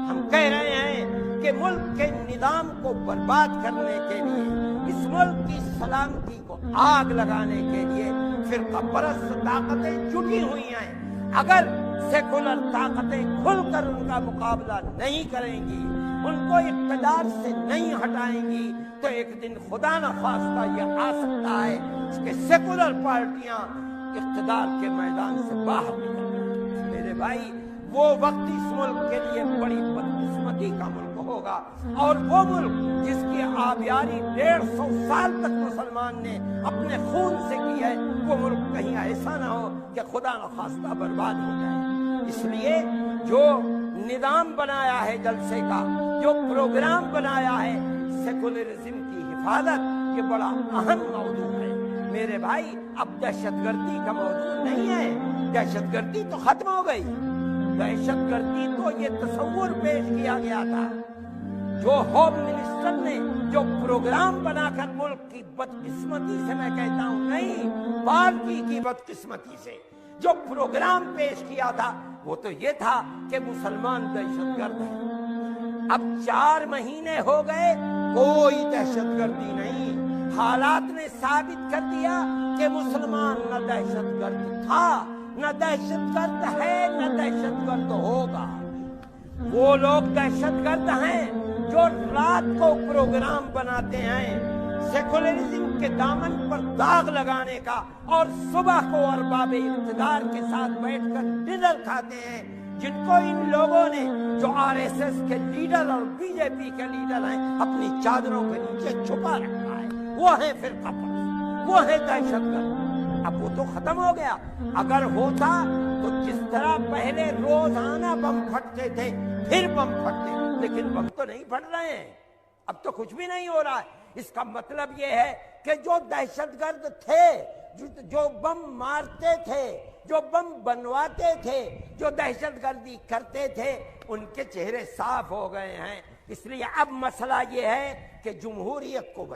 ہم کہہ رہے ہیں کہ ملک کے نظام کو برباد کرنے کے لیے، اس ملک کی سلامتی کو آگ لگانے کے لیے فرقہ پرست طاقتیں جٹی ہوئی ہیں۔ اگر سیکولر طاقتیں کھل کر ان کا مقابلہ نہیں کریں گی، ان کو اقتدار سے نہیں ہٹائیں گی، تو ایک دن خدا نخواستہ یہ آ سکتا ہے کہ سیکولر پارٹیاں اقتدار کے میدان سے باہر نکل جائیں۔ میرے بھائی، وہ وقت اس ملک کے لیے بڑی بدقسمتی کا ملک ہوگا، اور وہ ملک جس کی آبیاری 150 سال تک مسلمان نے اپنے خون سے کی ہے، وہ ملک کہیں ایسا نہ ہو کہ خدا نخواستہ برباد ہو جائے۔ اس لیے جو نظام بنایا ہے جلسے کا، جو پروگرام بنایا ہے سیکولرزم کی حفاظت، یہ بڑا اہم موضوع ہے۔ میرے بھائی، اب دہشت گردی کا موضوع نہیں ہے، دہشت گردی تو ختم ہو گئی۔ دہشت گردی تو یہ تصور پیش کیا گیا تھا، جو ہوم منسٹر نے جو پروگرام بنا کر ملک کی بدقسمتی سے، میں کہتا ہوں نہیں، پارٹی کی بدقسمتی سے جو پروگرام پیش کیا تھا، وہ تو یہ تھا کہ مسلمان دہشت گرد ہیں۔ اب 4 مہینے ہو گئے، کوئی دہشت گردی نہیں۔ حالات نے ثابت کر دیا کہ مسلمان نہ دہشت گرد تھا، نہ دہشت گرد ہے، نہ دہشت گرد ہوگا۔ وہ لوگ دہشت گرد ہیں جو رات کو پروگرام بناتے ہیں سیکولرزم کے دامن پر داغ لگانے کا، اور صبح کو ارباب اقتدار کے ساتھ بیٹھ کر ڈنر کھاتے ہیں، جن کو ان لوگوں نے، جو RSS کے لیڈر اور BJP کے لیڈر ہیں، اپنی چادروں کے نیچے چھپا رکھا ہے۔ وہ ہیں فرقہ پرست، وہ ہیں دہشت گرد۔ اب وہ تو ختم ہو گیا۔ اگر ہوتا تو جس طرح پہلے روزانہ بم پھٹتے تھے، پھر بم پھٹتے، لیکن بم تو نہیں پھٹ رہے ہیں، اب تو کچھ بھی نہیں ہو رہا ہے۔ اس کا مطلب یہ ہے کہ جو دہشت گرد تھے، جو بم مارتے تھے، جو بم بنواتے تھے، جو دہشت گردی کرتے تھے، ان کے چہرے صاف ہو گئے ہیں۔ اس لیے اب مسئلہ یہ ہے کہ جمہوریت کو بچانا